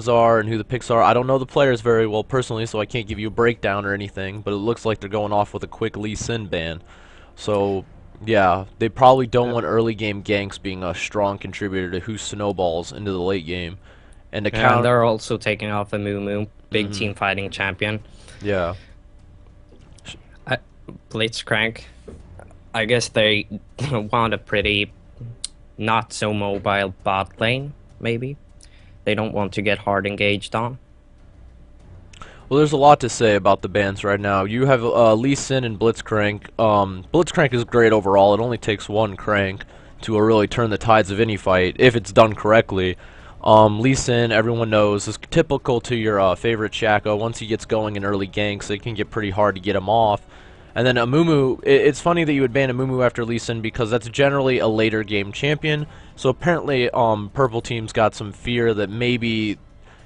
are and who the picks are. I don't know the players very well personally, so I can't give you a breakdown or anything, but it looks like they're going off with a quick Lee Sin ban. So, yeah, they probably don't want early game ganks being a strong contributor to who snowballs into the late game. And to And count, they're also taking off a Moo, big hmm team fighting champion. yeah. I, Blitzcrank, I guess they want a pretty not so mobile bot lane, maybe. They don't want to get hard engaged on. Well, there's a lot to say about the bans right now. You have Lee Sin and Blitzcrank. Blitzcrank is great overall. It only takes one crank to really turn the tides of any fight if it's done correctly. Lee Sin, everyone knows, is typical to your favorite Shaco. Once he gets going in early ganks, it can get pretty hard to get him off. And then Amumu, it's funny that you would ban Amumu after Lee Sin because that's generally a later game champion. So apparently, purple team's got some fear that maybe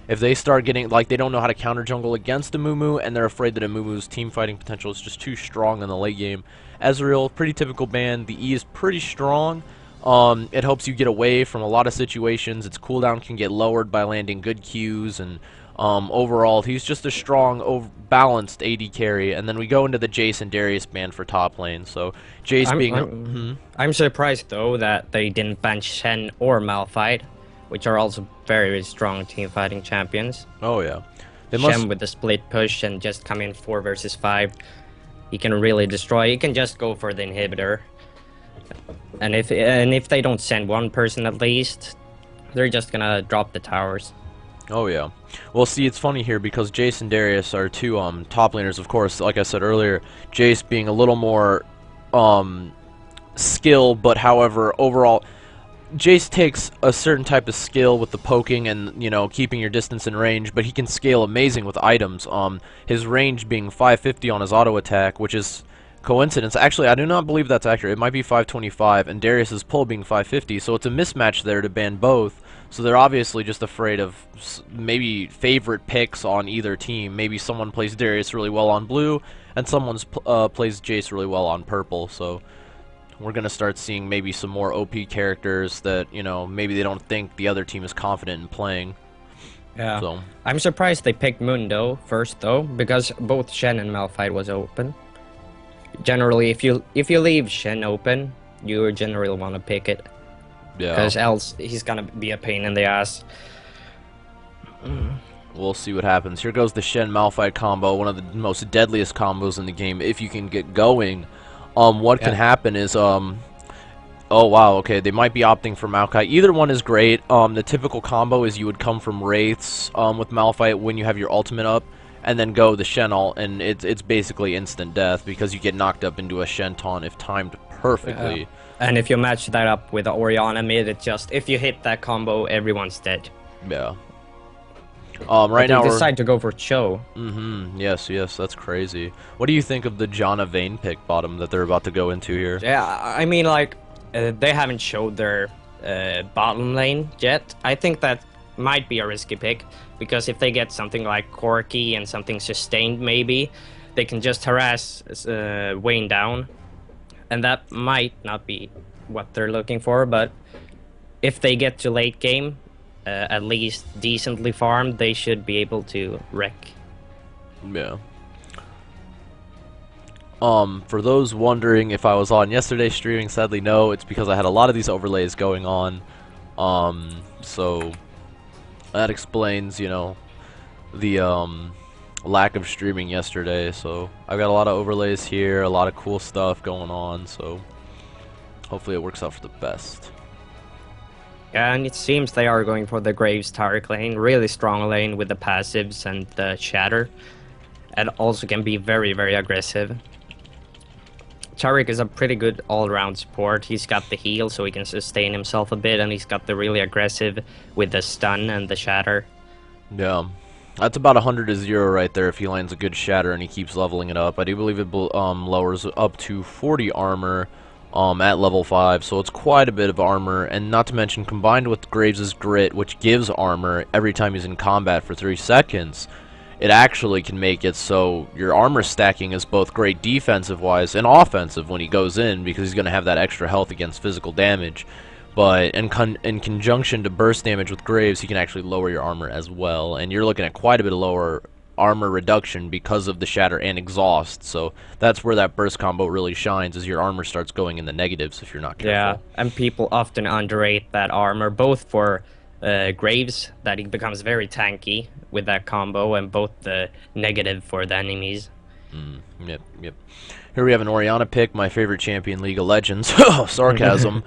if they start getting, like, they don't know how to counter jungle against Amumu, and they're afraid that Amumu's team fighting potential is just too strong in the late game. Ezreal, pretty typical ban. The E is pretty strong. It helps you get away from a lot of situations. Its cooldown can get lowered by landing good Qs, and overall, he's just a strong, balanced AD carry. And then we go into the Jace and Darius ban for top lane. So Jace I'm being, I'm, I'm surprised though that they didn't ban Shen or Malphite, which are also very strong team fighting champions. oh yeah, they Shen must. with the split push and just come in 4 versus 5. He can really destroy. He can just go for the inhibitor. And if they don't send one person at least, they're just gonna drop the towers. Oh yeah. Well, see, it's funny here because Jace and Darius are two top laners, of course. Like I said earlier, Jace being a little more skill, but however, overall, Jace takes a certain type of skill with the poking and, you know, keeping your distance and range, but he can scale amazing with items. His range being 550 on his auto attack, which is coincidence. Actually, I do not believe that's accurate. It might be 525, and Darius's pull being 550, so it's a mismatch there to ban both. So they're obviously just afraid of maybe favorite picks on either team. Maybe someone plays Darius really well on blue, and someone plays Jace really well on purple. So we're going to start seeing maybe some more OP characters that, you know, maybe they don't think the other team is confident in playing. Yeah. So I'm surprised they picked Mundo first though, because both Shen and Malphite was open. Generally, if you leave Shen open, you generally want to pick it, yeah, because else he's gonna be a pain in the ass. we'll see what happens. Here goes the Shen Malphite combo, one of the most deadliest combos in the game if you can get going. What can happen is oh wow, okay, they might be opting for Maokai. Either one is great. The typical combo is you would come from Wraiths with Malphite when you have your ultimate up, and then go the Shen ult, and it's basically instant death because you get knocked up into a Shen taunt if timed perfectly. And if you match that up with the Orianna mid, it just, if you hit that combo, everyone's dead. Yeah. But Right they now decide to go for Cho. yes, that's crazy. What do you think of the Janna Vayne pick bottom that they're about to go into here? Yeah, I mean, like, they haven't showed their bottom lane yet. I think that might be a risky pick, because if they get something like Corki and something sustained, maybe, they can just harass Wayne down. And that might not be what they're looking for, but if they get to late game, at least decently farmed, they should be able to wreck. Yeah. For those wondering if I was on yesterday's streaming, sadly no, it's because I had a lot of these overlays going on. So that explains, you know, the lack of streaming yesterday. So I've got a lot of overlays here, a lot of cool stuff going on, so hopefully it works out for the best. Yeah, and it seems they are going for the Graves Taric lane, really strong lane with the passives and the shatter, and also can be very, very aggressive. Taric is a pretty good all-around support. He's got the heal so he can sustain himself a bit, and he's got the really aggressive with the stun and the shatter. Yeah, that's about 100 to 0 right there if he lands a good shatter and he keeps leveling it up. I do believe it lowers up to 40 armor at level 5, so it's quite a bit of armor, and not to mention combined with Graves' grit, which gives armor every time he's in combat for 3 seconds, it actually can make it so your armor stacking is both great defensive wise and offensive when he goes in, because he's going to have that extra health against physical damage. But in conjunction to burst damage with Graves, he can actually lower your armor as well, and you're looking at quite a bit of lower armor reduction because of the Shatter and Exhaust. So that's where that burst combo really shines, as your armor starts going in the negatives if you're not Yeah, careful. and people often underrate that armor, both for Graves, that he becomes very tanky with that combo, and both the negative for the enemies. Yep, yep. Here we have an Orianna pick, my favorite champion, League of Legends. Sarcasm.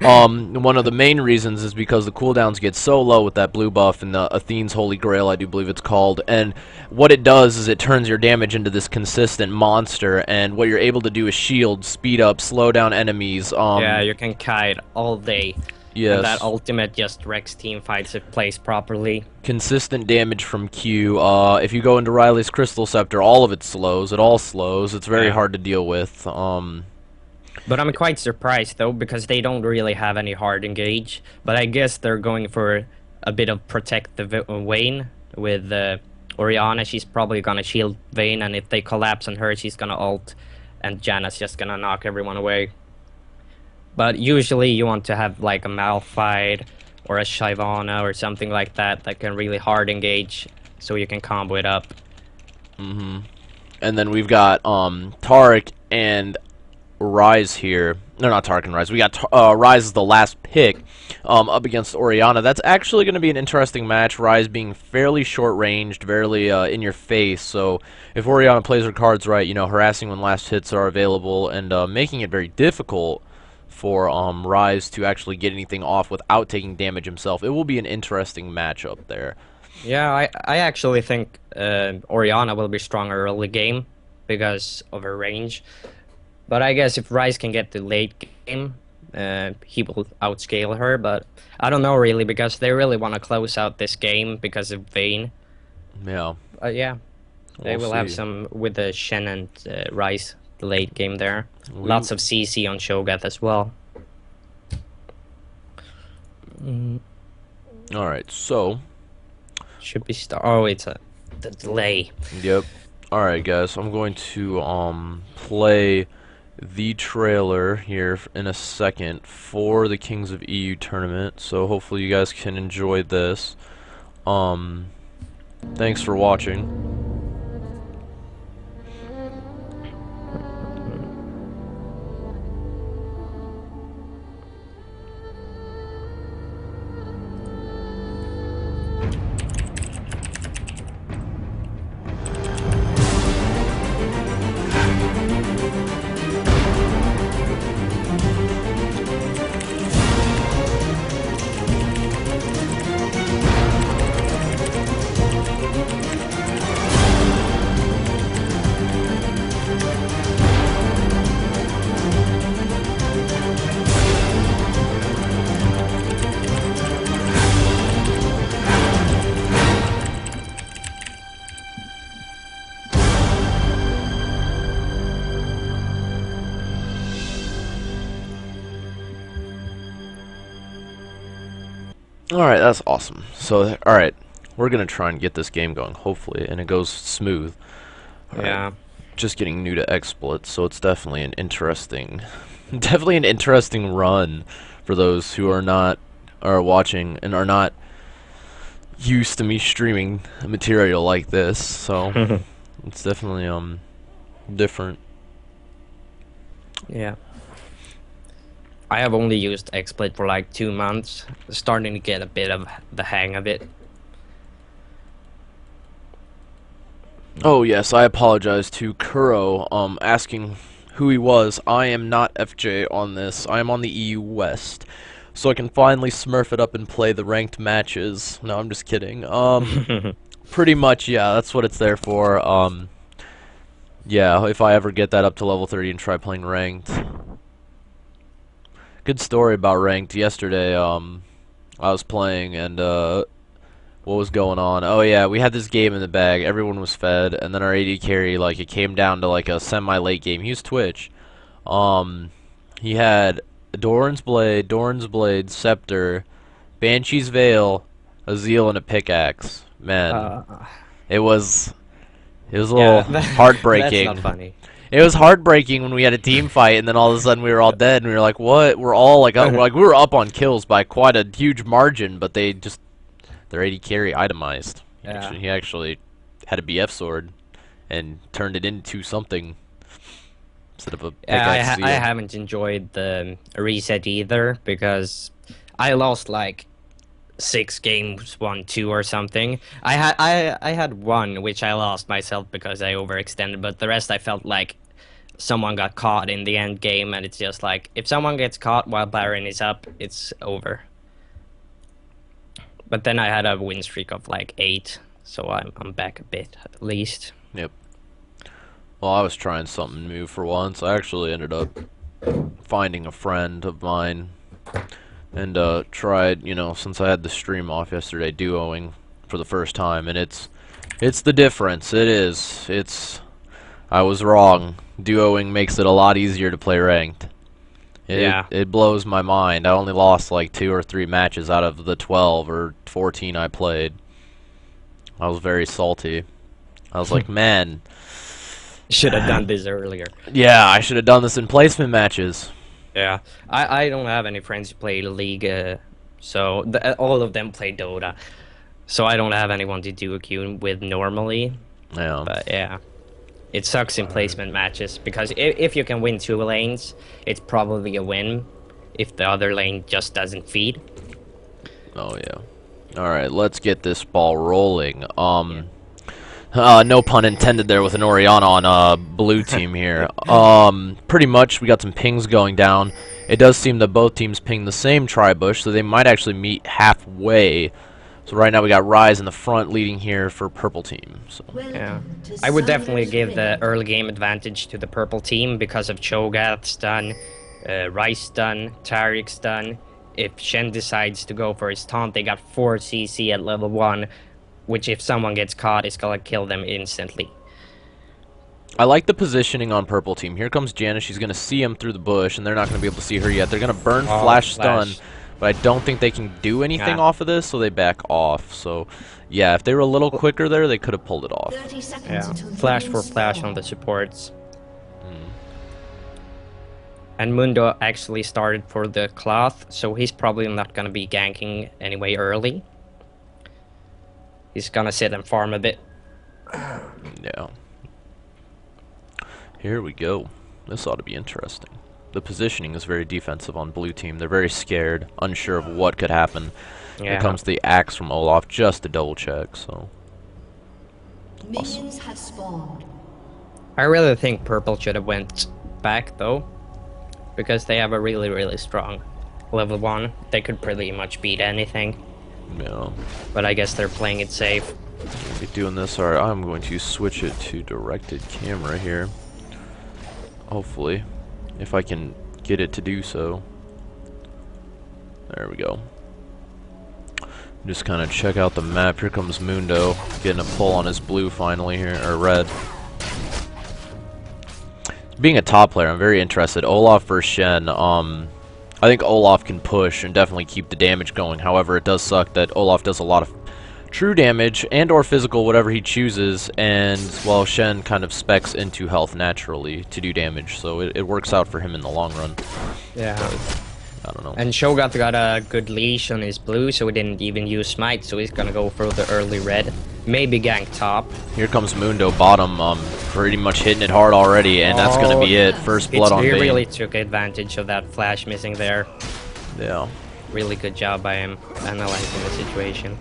One of the main reasons is because the cooldowns get so low with that blue buff and the Athene's Holy Grail, I do believe it's called. And what it does is it turns your damage into this consistent monster. And what you're able to do is shield, speed up, slow down enemies. Yeah, you can kite all day. Yes. And that ultimate just wrecks team fights if placed properly. Consistent damage from Q. If you go into Riley's Crystal Scepter, all of it slows. It all slows. It's very hard to deal with. But I'm quite surprised, though, because they don't really have any hard engage. But I guess they're going for a bit of protect the Vayne with Orianna. She's probably going to shield Vayne, and if they collapse on her, she's going to ult, and Janna's just going to knock everyone away. But usually you want to have like a Malphite or a Shyvana or something like that that can really hard engage, so you can combo it up. And then we've got Taric and Rize here. No, not Taric and Rize. We got Rize as the last pick up against Orianna. That's actually going to be an interesting match. Rize being fairly short-ranged, fairly in your face. So if Orianna plays her cards right, you know, harassing when last hits are available and making it very difficult for Rize to actually get anything off without taking damage himself. It will be an interesting matchup there. Yeah, I actually think Orianna will be stronger early game because of her range. But I guess if Rize can get the late game, he will outscale her. But I don't know really, because they really want to close out this game because of Vayne. Yeah. Yeah, they will have some with the Shen and Rize the late game there. Lots of CC on Shogat as well. All right, so Should be start. Oh, it's the delay. Yep. All right, guys. I'm going to play the trailer here in a second for the Kings of EU tournament. So hopefully you guys can enjoy this. Thanks for watching. Alright, that's awesome. So, alright, we're going to try and get this game going, hopefully, and it goes smooth. Yeah. Just getting new to XSplit, so it's definitely an interesting, run for those who are watching and are not used to me streaming material like this. So it's definitely different. Yeah. I have only used XSplit for like 2 months, starting to get a bit of the hang of it. Oh yes, I apologize to Kuro asking who he was. I am not FJ on this. I am on the EU West. So I can finally smurf it up and play the ranked matches. No, I'm just kidding. Pretty much, yeah, that's what it's there for. Yeah, if I ever get that up to level 30 and try playing ranked. Good story about ranked. Yesterday, I was playing and what was going on? Oh yeah, we had this game in the bag. Everyone was fed, and then our AD carry, like, it came down to like a semi-late game. He was Twitch. He had Doran's Blade, Scepter, Banshee's Veil, a Zeal, and a Pickaxe. Man, it was a little heartbreaking. That's not funny. It was heartbreaking when we had a team fight, and then all of a sudden we were all dead, and we were like, "What?" We're all like, we were up on kills by quite a huge margin, but they just their AD carry itemized. Yeah. He actually had a BF sword and turned it into something instead of a pickaxe. I haven't enjoyed the reset either because I lost like 6 games, 1-2 or something. I had one which I lost myself because I overextended, but the rest I felt like someone got caught in the end game, and it's just like if someone gets caught while Baron is up, it's over. But then I had a win streak of like 8, so I'm back a bit at least. Yep. Well, I was trying something new for once. I actually ended up finding a friend of mine and tried, since I had the stream off yesterday, duoing for the first time, and it's the difference. It is. I was wrong. Duoing makes it a lot easier to play ranked. It blows my mind. I only lost like 2 or 3 matches out of the 12 or 14 I played. I was very salty. I was like, man, should have done this earlier. Yeah, I should have done this in placement matches. Yeah, I don't have any friends who play League, so all of them play Dota. So I don't have anyone to do a queue with normally. Yeah. But yeah, it sucks in placement matches because if you can win 2 lanes, it's probably a win. If the other lane just doesn't feed. Oh yeah. All right, let's get this ball rolling. No pun intended there with an Orianna on blue team here. Pretty much we got some pings going down. It does seem that both teams ping the same tri-bush, so they might actually meet halfway. So right now we got Rize in the front leading here for purple team. So. Yeah, I would definitely give the early game advantage to the purple team because of Cho'Gath's done, Rice done, Tariq's done. If Shen decides to go for his taunt, they got 4 CC at level 1. Which, if someone gets caught, is gonna kill them instantly. I like the positioning on purple team. Here comes Janna. She's gonna see him through the bush, and they're not gonna be able to see her yet. They're gonna burn flash stun, but I don't think they can do anything off of this, so they back off. So, yeah, if they were a little quicker there, they could have pulled it off. Yeah, flash for flash on the supports. And Mundo actually started for the cloth, so he's probably not gonna be ganking anyway early. He's gonna sit and farm a bit. Yeah. Here we go. This ought to be interesting. The positioning is very defensive on blue team. They're very scared, unsure of what could happen. Yeah. Here comes the axe from Olaf just to double check. So. Minions have spawned. I really think purple should have went back though, because they have a really strong level 1. They could pretty much beat anything. Yeah. But I guess they're playing it safe. Be doing this. Alright, I'm going to switch it to directed camera here. Hopefully. If I can get it to do so. There we go. Just kind of check out the map. Here comes Mundo. Getting a pull on his blue finally here, or red. Being a top player, I'm very interested. Olaf versus Shen. I think Olaf can push and definitely keep the damage going. However, it does suck that Olaf does a lot of true damage and or physical, whatever he chooses, and well, Shen kind of specs into health naturally to do damage, so it works out for him in the long run. Yeah. But, I don't know. And Cho'Gath got a good leash on his blue, so he didn't even use smite, so he's gonna go for the early red. Maybe gank top. Here comes Mundo bottom, pretty much hitting it hard already, and that's gonna be it. First blood on He Bane. really took advantage of that flash missing there. Yeah. Really good job by him analyzing the situation.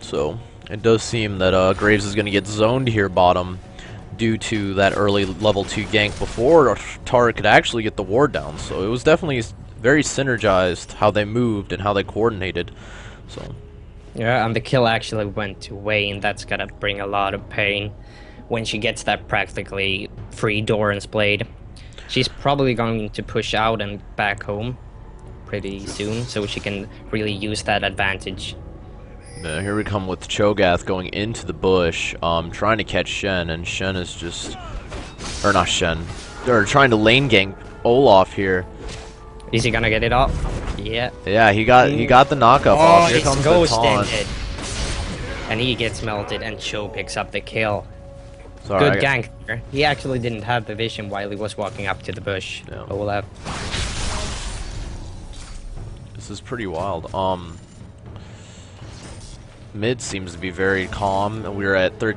So, it does seem that Graves is gonna get zoned here bottom due to that early level 2 gank before Tara could actually get the ward down. So it was definitely very synergized how they moved and how they coordinated. So. Yeah, and the kill actually went to Wayne. That's gonna bring a lot of pain when she gets that practically free Doran's blade. She's probably going to push out and back home pretty soon, so she can really use that advantage. Here we come with Cho'Gath going into the bush, trying to catch Shen, and Shen is just, or not Shen, they're trying to lane gank Olaf here. Is he gonna get it off? Yeah. Yeah, he got the knockup off. Here comes the taunt. And he gets melted, and Cho picks up the kill. Sorry, Good gank there. He actually didn't have the vision while he was walking up to the bush. Yeah. Olaf. This is pretty wild. Mid seems to be very calm, and we're at 13.